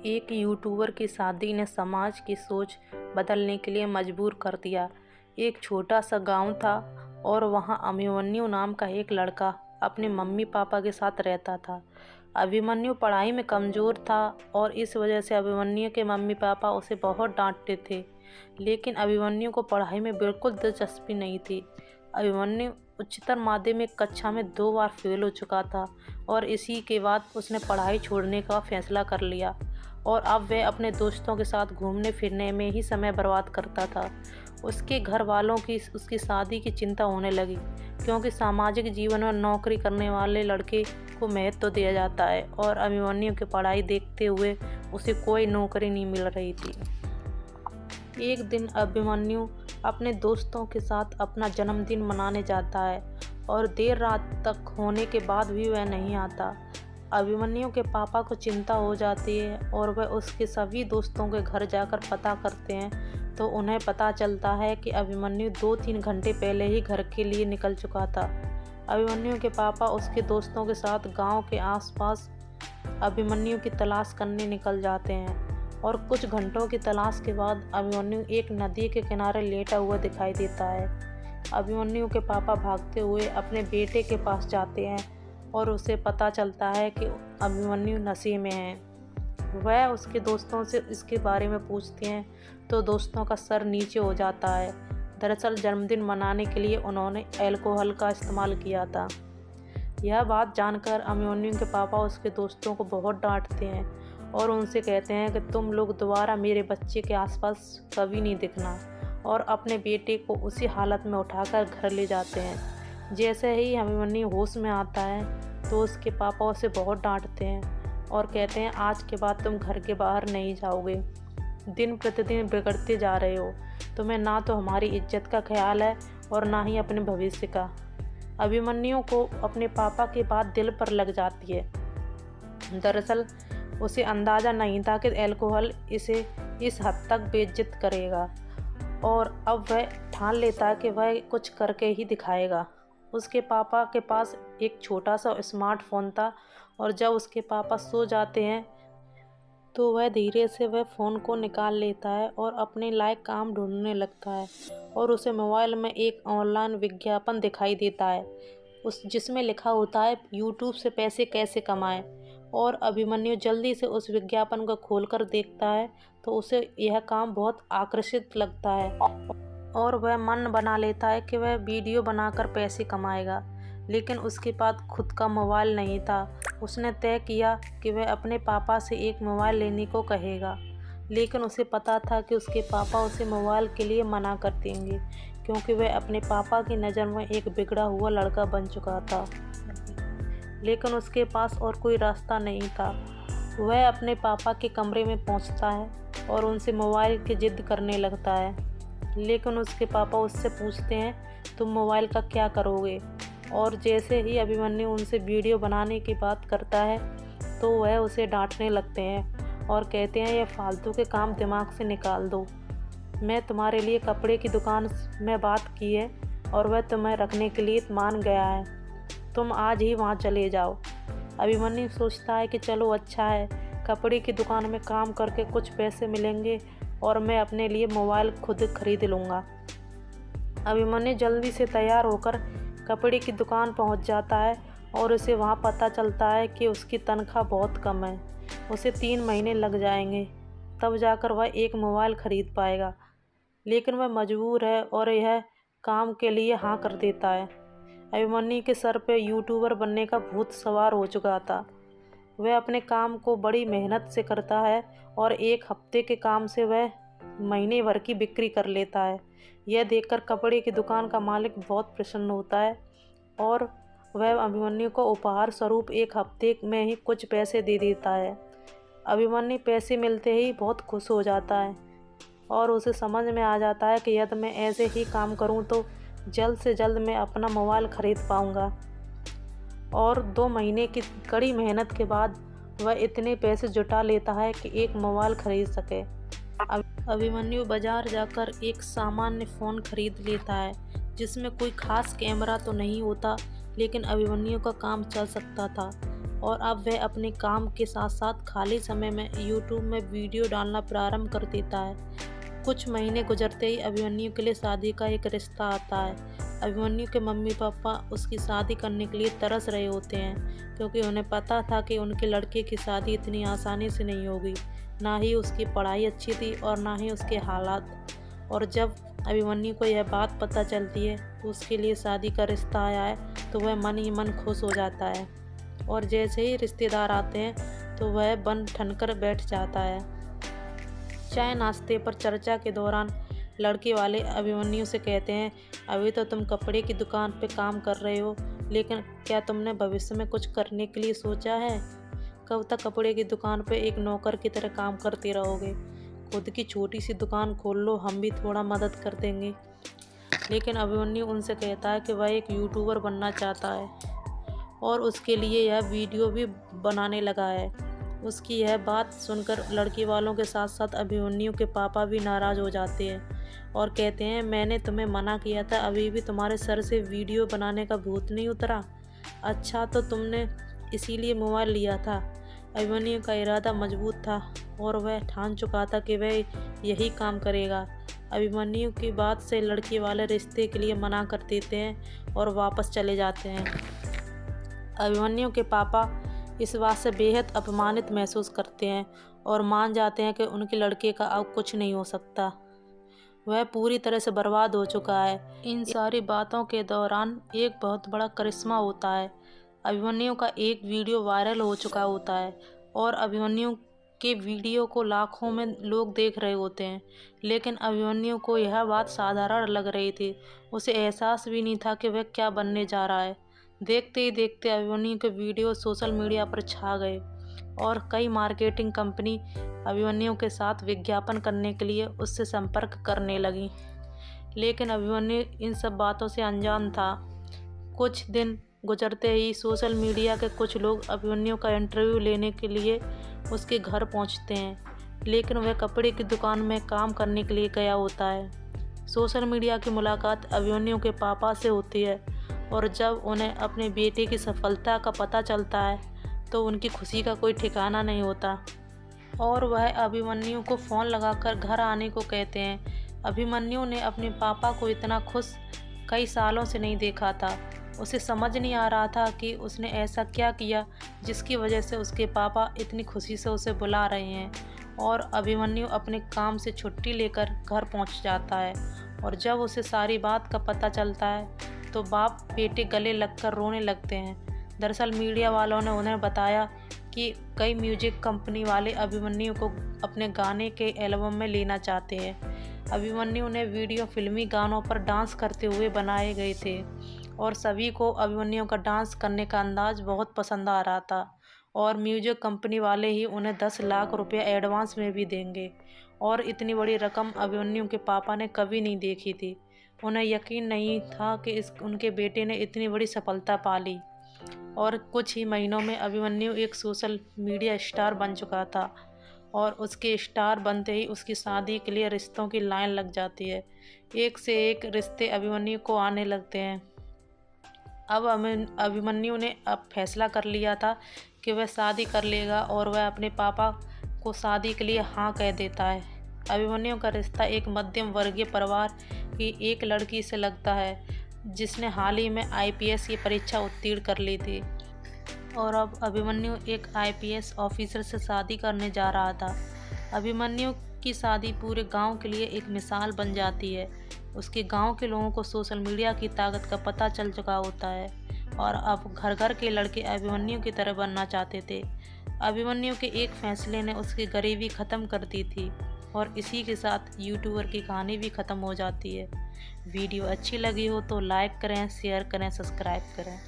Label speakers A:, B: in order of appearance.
A: एक यूट्यूबर की शादी ने समाज की सोच बदलने के लिए मजबूर कर दिया। एक छोटा सा गांव था और वहां अभिमन्यु नाम का एक लड़का अपने मम्मी पापा के साथ रहता था। अभिमन्यु पढ़ाई में कमज़ोर था और इस वजह से अभिमन्यु के मम्मी पापा उसे बहुत डांटते थे। लेकिन अभिमन्यु को पढ़ाई में बिल्कुल दिलचस्पी नहीं थी। अभिमन्यु उच्चतर माध्यमिक कक्षा में 2 बार फेल हो चुका था और इसी के बाद उसने पढ़ाई छोड़ने का फैसला कर लिया और अब वह अपने दोस्तों के साथ घूमने फिरने में ही समय बर्बाद करता था। उसके घर वालों की उसकी शादी की चिंता होने लगी, क्योंकि सामाजिक जीवन में नौकरी करने वाले लड़के को महत्व दिया जाता है और अभिमन्यु की पढ़ाई देखते हुए उसे कोई नौकरी नहीं मिल रही थी। एक दिन अभिमन्यु अपने दोस्तों के साथ अपना जन्मदिन मनाने जाता है और देर रात तक होने के बाद भी वह नहीं आता। अभिमन्यु के पापा को चिंता हो जाती है और वह उसके सभी दोस्तों के घर जाकर पता करते हैं, तो उन्हें पता चलता है कि अभिमन्यु 2-3 घंटे पहले ही घर के लिए निकल चुका था। अभिमन्यु के पापा उसके दोस्तों के साथ गांव के आसपास अभिमन्यु की तलाश करने निकल जाते हैं और कुछ घंटों की तलाश के बाद अभिमन्यु एक नदी के किनारे लेटा हुआ दिखाई देता है। अभिमन्यु के पापा भागते हुए अपने बेटे के पास जाते हैं और उसे पता चलता है कि अभिमन्यु नशे में है। वह उसके दोस्तों से इसके बारे में पूछते हैं तो दोस्तों का सर नीचे हो जाता है। दरअसल जन्मदिन मनाने के लिए उन्होंने अल्कोहल का इस्तेमाल किया था। यह बात जानकर अभिमन्यु के पापा उसके दोस्तों को बहुत डांटते हैं और उनसे कहते हैं कि तुम लोग दोबारा मेरे बच्चे के आसपास कभी नहीं दिखना, और अपने बेटे को उसी हालत में उठाकर घर ले जाते हैं। जैसे ही अभिमन्यु होश में आता है तो उसके पापा उसे बहुत डांटते हैं और कहते हैं आज के बाद तुम घर के बाहर नहीं जाओगे। दिन प्रतिदिन बिगड़ते जा रहे हो, तुम्हें ना तो हमारी इज्जत का ख्याल है और ना ही अपने भविष्य का। अभिमन्यु को अपने पापा की बात दिल पर लग जाती है। दरअसल उसे अंदाज़ा नहीं था कि अल्कोहल इसे इस हद तक बेइज्जत करेगा, और अब वह ठान लेता है कि वह कुछ करके ही दिखाएगा। उसके पापा के पास एक छोटा सा स्मार्टफोन था और जब उसके पापा सो जाते हैं तो वह धीरे से वह फ़ोन को निकाल लेता है और अपने लायक काम ढूंढने लगता है और उसे मोबाइल में एक ऑनलाइन विज्ञापन दिखाई देता है जिसमें लिखा होता है यूट्यूब से पैसे कैसे कमाएं। और अभिमन्यु जल्दी से उस विज्ञापन को खोलकर देखता है तो उसे यह काम बहुत आकर्षित लगता है और वह मन बना लेता है कि वह वीडियो बनाकर पैसे कमाएगा। लेकिन उसके पास खुद का मोबाइल नहीं था। उसने तय किया कि वह अपने पापा से एक मोबाइल लेने को कहेगा, लेकिन उसे पता था कि उसके पापा उसे मोबाइल के लिए मना कर देंगे, क्योंकि वह अपने पापा की नज़र में एक बिगड़ा हुआ लड़का बन चुका था। लेकिन उसके पास और कोई रास्ता नहीं था। वह अपने पापा के कमरे में पहुंचता है और उनसे मोबाइल की जिद करने लगता है, लेकिन उसके पापा उससे पूछते हैं तुम मोबाइल का क्या करोगे। और जैसे ही अभिमन्यु उनसे वीडियो बनाने की बात करता है तो वह उसे डांटने लगते हैं और कहते हैं यह फालतू के काम दिमाग से निकाल दो। मैं तुम्हारे लिए कपड़े की दुकान में बात की है और वह तुम्हें रखने के लिए मान गया है, तुम आज ही वहाँ चले जाओ। अभिमन्यु सोचता है कि चलो अच्छा है, कपड़े की दुकान में काम करके कुछ पैसे मिलेंगे और मैं अपने लिए मोबाइल खुद खरीद लूँगा। अभिमन्यु जल्दी से तैयार होकर कपड़े की दुकान पहुंच जाता है और उसे वहां पता चलता है कि उसकी तनख्वाह बहुत कम है। उसे 3 महीने लग जाएंगे, तब जाकर वह एक मोबाइल खरीद पाएगा। लेकिन वह मजबूर है और यह काम के लिए हाँ कर देता है। अभिमन्यु के सर पे यूट्यूबर बनने का भूत सवार हो चुका था। वह अपने काम को बड़ी मेहनत से करता है और एक हफ्ते के काम से वह महीने भर की बिक्री कर लेता है। यह देखकर कपड़े की दुकान का मालिक बहुत प्रसन्न होता है और वह अभिमन्यु को उपहार स्वरूप एक हफ्ते में ही कुछ पैसे दे देता है। अभिमन्यु पैसे मिलते ही बहुत खुश हो जाता है और उसे समझ में आ जाता है कि यदि मैं ऐसे ही काम करूं तो जल्द से जल्द मैं अपना मोबाइल खरीद पाऊंगा। और 2 महीने की कड़ी मेहनत के बाद वह इतने पैसे जुटा लेता है कि एक मोबाइल खरीद सके। अभिमन्यु बाजार जाकर एक सामान्य फ़ोन खरीद लेता है जिसमें कोई ख़ास कैमरा तो नहीं होता, लेकिन अभिमन्यु का काम चल सकता था। और अब वह अपने काम के साथ साथ खाली समय में यूट्यूब में वीडियो डालना प्रारंभ कर देता है। कुछ महीने गुजरते ही अभिमन्यु के लिए शादी का एक रिश्ता आता है। अभिमन्यु के मम्मी पापा उसकी शादी करने के लिए तरस रहे होते हैं, क्योंकि उन्हें पता था कि उनके लड़के की शादी इतनी आसानी से नहीं होगी। ना ही उसकी पढ़ाई अच्छी थी और ना ही उसके हालात। और जब अभिमन्यु को यह बात पता चलती है तो उसके लिए शादी का रिश्ता आया है, तो वह मन ही मन खुश हो जाता है। और जैसे ही रिश्तेदार आते हैं तो वह बन ठनकर बैठ जाता है। चाय नाश्ते पर चर्चा के दौरान लड़के वाले अभिमन्यु से कहते हैं, अभी तो तुम कपड़े की दुकान पे काम कर रहे हो, लेकिन क्या तुमने भविष्य में कुछ करने के लिए सोचा है? कब तक कपड़े की दुकान पे एक नौकर की तरह काम करते रहोगे? खुद की छोटी सी दुकान खोल लो, हम भी थोड़ा मदद कर देंगे। लेकिन अभिमन्यु उनसे कहता है कि वह एक यूट्यूबर बनना चाहता है और उसके लिए यह वीडियो भी बनाने लगा है। उसकी यह बात सुनकर लड़की वालों के साथ साथ अभिमन्यु के पापा भी नाराज़ हो जाते हैं और कहते हैं, मैंने तुम्हें मना किया था, अभी भी तुम्हारे सर से वीडियो बनाने का भूत नहीं उतरा? अच्छा, तो तुमने इसीलिए मोबाइल लिया था। अभिमन्यु का इरादा मजबूत था और वह ठान चुका था कि वह यही काम करेगा। अभिमन्यु की बात से लड़की वाले रिश्ते के लिए मना कर देते हैं और वापस चले जाते हैं। अभिमन्यु के पापा इस बात से बेहद अपमानित महसूस करते हैं और मान जाते हैं कि उनके लड़के का अब कुछ नहीं हो सकता, वह पूरी तरह से बर्बाद हो चुका है। इन सारी बातों के दौरान एक बहुत बड़ा करिश्मा होता है। अभिमन्यु का एक वीडियो वायरल हो चुका होता है और अभिमन्यु के वीडियो को लाखों में लोग देख रहे होते हैं, लेकिन अभिमन्यु को यह बात साधारण लग रही थी। उसे एहसास भी नहीं था कि वह क्या बनने जा रहा है। देखते ही देखते अभिमन्यु के वीडियो सोशल मीडिया पर छा गए और कई मार्केटिंग कंपनी अभिमन्यु के साथ विज्ञापन करने के लिए उससे संपर्क करने लगी। लेकिन अभिमन्यु इन सब बातों से अनजान था। कुछ दिन गुजरते ही सोशल मीडिया के कुछ लोग अभिमन्यु का इंटरव्यू लेने के लिए उसके घर पहुंचते हैं, लेकिन वह कपड़े की दुकान में काम करने के लिए गया होता है। सोशल मीडिया की मुलाकात अभिमन्यु के पापा से होती है और जब उन्हें अपने बेटे की सफलता का पता चलता है तो उनकी खुशी का कोई ठिकाना नहीं होता और वह अभिमन्यु को फ़ोन लगाकर घर आने को कहते हैं। अभिमन्यु ने अपने पापा को इतना खुश कई सालों से नहीं देखा था। उसे समझ नहीं आ रहा था कि उसने ऐसा क्या किया जिसकी वजह से उसके पापा इतनी खुशी से उसे बुला रहे हैं। और अभिमन्यु अपने काम से छुट्टी लेकर घर पहुंच जाता है और जब उसे सारी बात का पता चलता है तो बाप बेटे गले लगकर रोने लगते हैं। दरअसल मीडिया वालों ने उन्हें बताया कि कई म्यूजिक कंपनी वाले अभिमन्यु को अपने गाने के एल्बम में लेना चाहते हैं। अभिमन्यु ने वीडियो फिल्मी गानों पर डांस करते हुए बनाए गए थे और सभी को अभिमन्यु का डांस करने का अंदाज बहुत पसंद आ रहा था और म्यूजिक कंपनी वाले ही उन्हें 10 लाख रुपये एडवांस में भी देंगे। और इतनी बड़ी रकम अभिमन्यु के पापा ने कभी नहीं देखी थी। उन्हें यकीन नहीं था कि उनके बेटे ने इतनी बड़ी सफलता पा ली। और कुछ ही महीनों में अभिमन्यु एक सोशल मीडिया स्टार बन चुका था और उसके स्टार बनते ही उसकी शादी के लिए रिश्तों की लाइन लग जाती है। एक से एक रिश्ते अभिमन्यु को आने लगते हैं। अब अभिमन्यु ने अब फैसला कर लिया था कि वह शादी कर लेगा और वह अपने पापा को शादी के लिए हाँ कह देता है। अभिमन्यु का रिश्ता एक मध्यम वर्गीय परिवार की एक लड़की से लगता है जिसने हाल ही में IPS की परीक्षा उत्तीर्ण कर ली थी और अब अभिमन्यु एक IPS ऑफिसर से शादी करने जा रहा था। अभिमन्यु की शादी पूरे गांव के लिए एक मिसाल बन जाती है। उसके गांव के लोगों को सोशल मीडिया की ताकत का पता चल चुका होता है और अब घर घर के लड़के अभिमन्यु की तरह बनना चाहते थे। अभिमन्यु के एक फैसले ने उसकी गरीबी ख़त्म कर दी थी और इसी के साथ यूट्यूबर की कहानी भी ख़त्म हो जाती है। वीडियो अच्छी लगी हो तो लाइक करें, शेयर करें, सब्सक्राइब करें।